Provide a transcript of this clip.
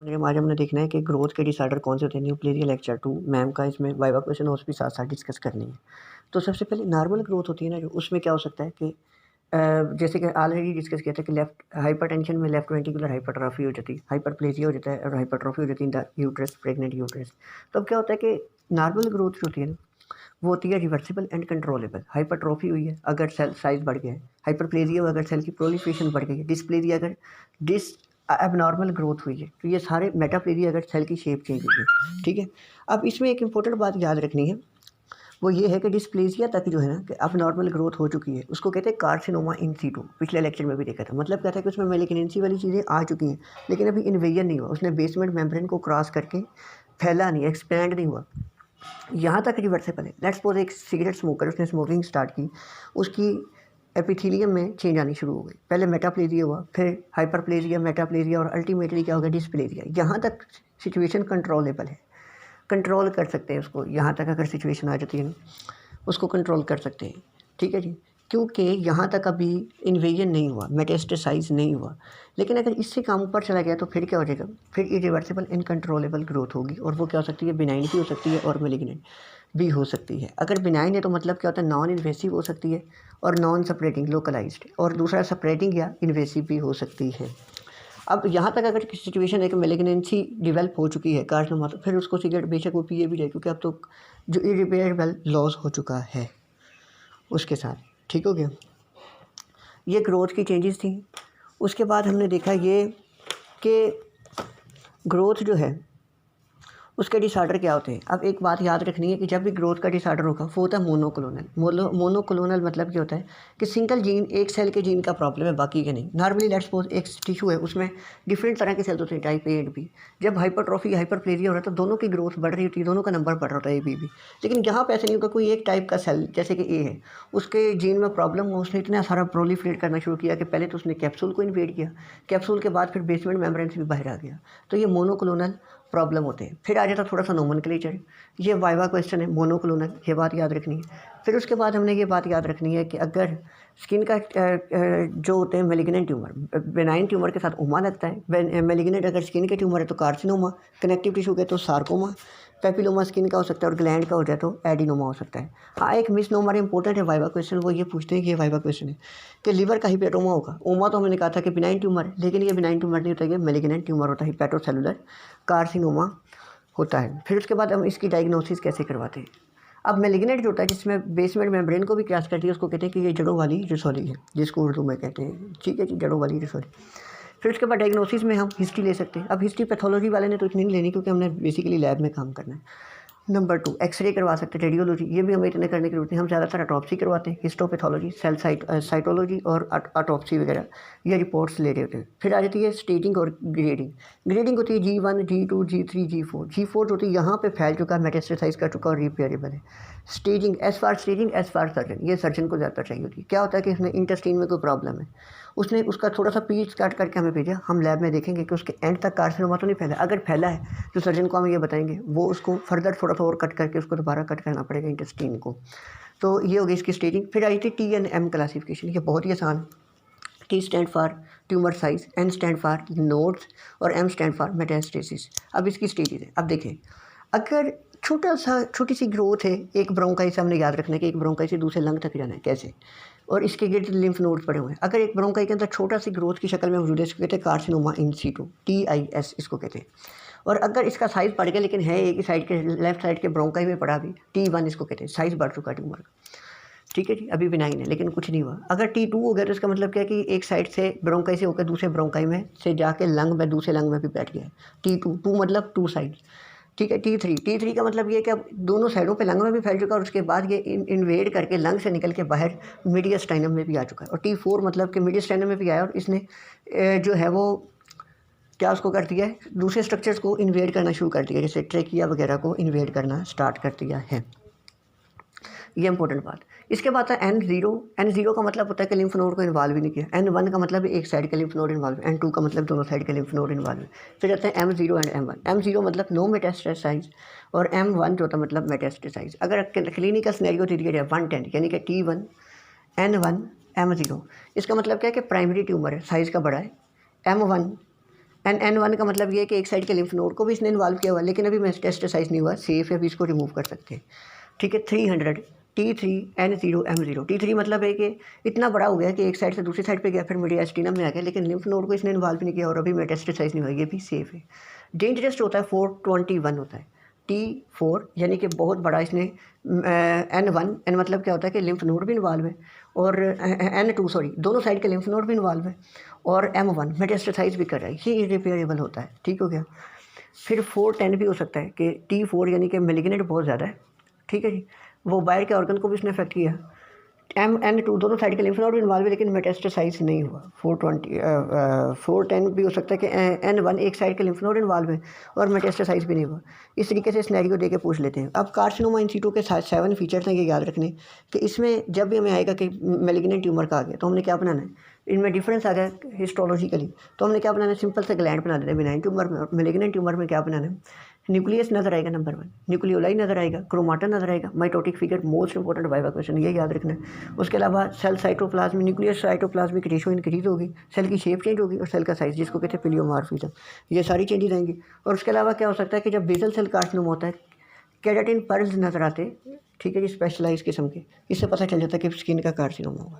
आज हमने देखना है कि ग्रोथ के डिसऑर्डर कौन से होते हैं। न्यूक्लियर लेक्चर 2 मैम का इसमें वाइवा क्वेश्चन और भी साथ साथ डिस्कस करनी है। तो सबसे पहले नॉर्मल ग्रोथ होती है ना, जो उसमें क्या हो सकता है कि जैसे कि ऑलरेडी डिस्कस किया था कि लेफ्ट हाइपरटेंशन में लेफ्ट वेंट्रिकुलर हाइपरट्रॉफी हो जाती है, हाइपरप्लेजिया हो जाता है और हाइपरट्रॉफी हो जाती है in the uterus, pregnant uterus. तो अब क्या होता है कि नॉर्मल ग्रोथ जो होती है ना, वो होती है रिवर्सिबल एंड कंट्रोलेबल। हाइपरट्रॉफी हुई है अगर सेल साइज बढ़ गया है, हाइपरप्लेजिया हुआ अगर सेल की प्रोलिफरेशन बढ़ गई है, डिस्प्लेजिया अगर डिस एबनॉर्मल ग्रोथ हुई है, तो ये सारे मेटाप्लेजिया अगर सेल की शेप चेंज हुई है। ठीक है, अब इसमें एक इंपॉर्टेंट बात याद रखनी है, वो ये है कि डिस्प्लेजिया तक जो है ना कि अब नॉर्मल ग्रोथ हो चुकी है, उसको कहते हैं कार्सिनोमा इन सीटू। पिछले लेक्चर में भी देखा था। मतलब कहता है कि उसमें मेलिग्नेंसी वाली चीज़ें आ चुकी हैं, लेकिन अभी इन्वेजन नहीं हुआ, उसने बेसमेंट मेम्ब्रेन को क्रॉस करके फैला नहीं, एक्सपैंड नहीं हुआ, यहाँ तक रिवर्सेबल है। लेट्स सपोज एक सिगरेट स्मोकर, उसने स्मोकिंग स्टार्ट की, उसकी एपिथेलियम में चेंज आनी शुरू हो गई। पहले मेटाप्लेजिया हुआ, फिर हाइपरप्लेजिया, मेटाप्लेजिया और अल्टीमेटली क्या हो गया, डिस्प्लेजिया। यहाँ तक सिचुएशन कंट्रोलेबल है, कंट्रोल कर सकते हैं उसको। यहाँ तक अगर सिचुएशन आ जाती है ना, उसको कंट्रोल कर सकते हैं। ठीक है जी, क्योंकि यहाँ तक अभी इन्वेजन नहीं हुआ, मेटास्टेसाइज नहीं हुआ। लेकिन अगर इससे काम ऊपर चला गया तो फिर क्या हो जाएगा, फिर इरिवर्सिबल इनकंट्रोलेबल ग्रोथ होगी, और वो क्या हो सकती है, बिनाइन भी हो सकती है और मेलिग्नेंट भी हो सकती है। अगर बिनाइन है तो मतलब क्या होता है, नॉन इन्वेसिव हो सकती है और नॉन स्प्रेडिंग लोकलाइज्ड, और दूसरा स्प्रेडिंग या इन्वेसिव भी हो सकती है। अब यहाँ तक अगर सिचुएशन है कि मेलिग्नेंसी डेवलप हो चुकी है कार्सिनोमा, तो फिर उसको सिगरेट बेशक वो पिए भी जाए, क्योंकि अब तो जो इरिपेरेबल लॉस हो चुका है उसके साथ। ठीक हो गया, ये ग्रोथ की चेंजेस थी। उसके बाद हमने देखा ये कि ग्रोथ जो है उसके डिसऑर्डर क्या होते हैं। अब एक बात याद रखनी है कि जब भी ग्रोथ का डिसऑर्डर होगा वो होता है मोनोक्लोनल। मोनोक्लोनल मतलब क्या होता है कि सिंगल जीन, एक सेल के जीन का प्रॉब्लम है, बाकी के नहीं। नॉर्मली लेट्स सपोज एक टिश्यू है, उसमें डिफरेंट तरह के सेल्स होते हैं, टाइप ए एंड बी। जब हाइपरट्रॉफी हाइपरप्लेजिया हो रहा है तो दोनों की ग्रोथ बढ़ रही होती है, दोनों का नंबर बढ़ रहा होता है, ए बी भी। लेकिन यहाँ पे ऐसा नहीं होगा, कोई एक टाइप का सेल जैसे कि ए है, उसके जीन में प्रॉब्लम हो, उसने इतना सारा प्रोलिफरेट करना शुरू किया कि पहले तो उसने कैप्सूल को इन्वेड किया, कैप्सूल के बाद फिर बेसमेंट मेम्ब्रेन से भी बाहर आ गया। तो ये मोनोक्लोनल प्रॉब्लम होते हैं। फिर आ जाता थोड़ा सा नोमेनक्लेचर, ये वाइवा क्वेश्चन है, मोनोक्लोनल, ये बात याद रखनी है। फिर उसके बाद हमने ये बात याद रखनी है कि अगर स्किन का जो होते हैं मेलिग्नेंट ट्यूमर, बेनाइन ट्यूमर के साथ उमा लगता है, मेलिग्नेंट अगर स्किन के ट्यूमर है तो कार्सिनोमा, कनेक्टिव टिश्यू के तो सार्कोमा, पेपिलोमा स्किन का हो सकता है और ग्लैंड का हो जाए तो एडिनोमा हो सकता है। हाँ, एक मिस नोमर इंपॉर्टेंट है वाइवा क्वेश्चन, वो ये पूछते हैं कि ये वाइवा क्वेश्चन है कि लीवर का हिपेटोमा होगा। ओमा तो हमने कहा था कि बिनाइन ट्यूमर है, लेकिन ये बिनाइन ट्यूमर नहीं होता, ये मेलिग्नेंट ट्यूमर होता है, हिपेटोसेलुलर कार्सिनोमा होता है। फिर उसके बाद हम इसकी डायग्नोसिस कैसे करवाते हैं। अब मेलिग्नेंट जो होता है जिसमें बेसमेंट मेम्ब्रेन को भी क्रॉस करती है, उसको कहते हैं कि ये जड़ों वाली रसौली है, जिसको उर्दू में कहते हैं। ठीक है जी, जड़ों वाली रसौली। फिर उसके बाद डायग्नोसिस में हम हिस्ट्री ले सकते हैं। अब हिस्ट्री पैथोलॉजी वाले ने तो इतनी नहीं लेनी, क्योंकि हमने बेसिकली लैब में काम करना है। नंबर 2, एक्सरे करवा सकते हैं, रेडियोलॉजी, ये भी हमें इतने करने की जरूरत नहीं। हम ज़्यादातर ऑटोप्सी करवाते हैं, हिस्टोपैथोलॉजी, सेल साइटोलॉजी और ऑटोप्सी वगैरह, ये रिपोर्ट्स ले रहे होते हैं। फिर आ जाती है स्टेजिंग और ग्रेडिंग। ग्रेडिंग होती है G1, G2, G3, G4। G4 होती है यहाँ पे फैल चुका है, मेटास्टेसाइज कर चुका और रिपेयरेबल है। स्टेजिंग, एज फार सर्जन, ये सर्जन को ज़्यादातर चाहिए होती है। क्या होता है कि इसमें इंटेस्टाइन में कोई प्रॉब्लम है, उसने उसका थोड़ा सा पीस काट करके हमें भेजा, हम लैब में देखेंगे कि उसके एंड तक कार्सिनोमा तो नहीं फैला। अगर फैला है तो सर्जन को हम ये बताएंगे, वो उसको फर्दर थोड़ा सा और कट करके उसको दोबारा कट करना पड़ेगा इंटेस्टाइन को। तो ये होगी इसकी स्टेजिंग। फिर आई थी TNM क्लासिफिकेशन, ये बहुत ही आसान है। T stand for tumour size, N stand for nodes और M स्टैंड फॉर मेटास्टेसिस। अब इसकी स्टेजेस है। अब देखें, अगर छोटी सी ग्रोथ है, एक ब्रोंकाई से हमने याद रखना है कि एक ब्रोंकाई से दूसरे लंग तक जाना है कैसे, और इसके गिर्द लिम्फ नोड्स पड़े हुए हैं। अगर एक ब्रोंकाई के अंदर छोटा सी ग्रोथ की शक्ल में मौजूद है, इसको कहते हैं कार्सिनोमा इन सीटू, TIS इसको कहते हैं। और अगर इसका साइज़ बढ़ गया लेकिन है एक ही साइड के, लेफ्ट साइड के ब्रोंकाई में पड़ा भी, T1 इसको कहते हैं, साइज़ बढ़ चुका है ट्यूमर का। ठीक है जी, अभी बिनाइन है लेकिन कुछ नहीं हुआ। अगर T2 हो गया तो इसका मतलब क्या है कि एक साइड से ब्रोंकाई से होकर दूसरे ब्रोंकाई में से जाके लंग में, दूसरे लंग में भी बैठ गया है। T2 मतलब 2 साइड। ठीक है, T3 का मतलब ये है कि अब दोनों साइडों पे लंग में भी फैल चुका है, और उसके बाद ये इन्वेड करके लंग से निकल के बाहर मीडियस्टाइनम में भी आ चुका है। और T4 मतलब कि मीडियस्टाइनम में भी आया और इसने जो है वो क्या उसको कर दिया है, दूसरे स्ट्रक्चर्स को इन्वेड करना शुरू कर दिया, जैसे ट्रेकिया वगैरह को इन्वेड करना स्टार्ट कर दिया है। ये इंपॉर्टेंट बात। इसके बाद है N0 का मतलब होता है कि लिम्फ नोड को इन्वॉल्व ही नहीं किया। N1 का मतलब एक साइड के लिम्फ नोड इन्वॉल्व है, N2 का मतलब दोनों साइड के लिम्फ नोड इन्वॉल्व है। फिर जाते हैं M0 एंड M1। M0 मतलब नो मेटास्टेसाइज और M1 जो होता है मतलब मेटास्टेसाइज। अगर क्लिनिकल सिनेरियो दे दिया जाए 110, यानी कि T1, N1, M0, इसका मतलब क्या है कि प्राइमरी ट्यूमर है, साइज़ का बड़ा है। M1 N1 का मतलब ये है कि एक साइड के लिम्फ नोड को भी इसने इन्वॉल्व किया हुआ है, लेकिन अभी मेटास्टेसाइज नहीं हुआ, सेफ है, अभी इसको रिमूव कर सकते हैं। ठीक है, 300 T3N0M0। T3 मतलब है कि इतना बड़ा हो गया कि एक साइड से दूसरी साइड पे गया, फिर मीडियास्टिनम में आ गया, लेकिन लिम्फ नोड को इसने इन्वॉल्व नहीं किया और अभी मेटास्टेसाइज नहीं हुआ, ये भी सेफ है। डेंजरस होता है 421 होता है, T4 यानी कि बहुत बड़ा इसने N1, N मतलब क्या होता है कि लिम्फ नोड भी इन्वॉल्व है, और N2 सॉरी दोनों साइड के लिम्फ नोड भी इन्वॉल्व है, और M1 मेटास्टेसाइज भी कर रहा है, ये इरिपेयरेबल होता है। ठीक हो गया। फिर 410 भी हो सकता है कि T4 यानी कि मेलिग्नेंट बहुत ज़्यादा है। ठीक है जी, वो बाहर के ऑर्गन को भी उसने अफेक्ट किया। MN2 दोनों साइड के लिम्फ नोड भी इन्वॉल्व है, लेकिन मेटास्टेसाइज नहीं हुआ। 410 भी हो सकता है कि N1 एक साइड के लिम्फ नोड इन्वॉल्व है और मेटास्टेसाइज भी नहीं हुआ। इस तरीके से सिनेरियो दे के पूछ लेते हैं। अब कार्सिनोमा इन सीटू के 7 फीचर्स हैं, ये याद रखने कि इसमें जब भी हमें आएगा कि मेलिग्नेंट ट्यूमर का आ गया तो हमने क्या बनाना है, इनमें डिफरेंस आ गया हिस्टोलॉजिकली, तो हमने क्या बनाना है, सिंपल से ग्लैंड बना देना है बिनाइन ट्यूमर में। और मेलिग्नेंट ट्यूमर में क्या बनाना है, न्यूक्लियस नजर आएगा नंबर 1, न्यूक्लियोलाई नजर आएगा, क्रोमाटन नजर आएगा, mitotic figure, most important viva question, ये याद रखना है। उसके अलावा cell cytoplasm, nucleus cytoplasmic ratio increase होगी, सेल की शेप चेंज होगी और सेल का साइज जिसको कहते हैं पिलियोमॉर्फिज्म, ये सारी चेंजेस आएंगी। और उसके अलावा क्या हो सकता है कि जब बेसल सेल कार्सिनोमा होता है, केराटिन पर्ल्स नजर आते हैं। ठीक है जी, स्पेशलाइज किस्म के, इससे पता चल जाता है कि स्किन का कार्सिनोमा हुआ।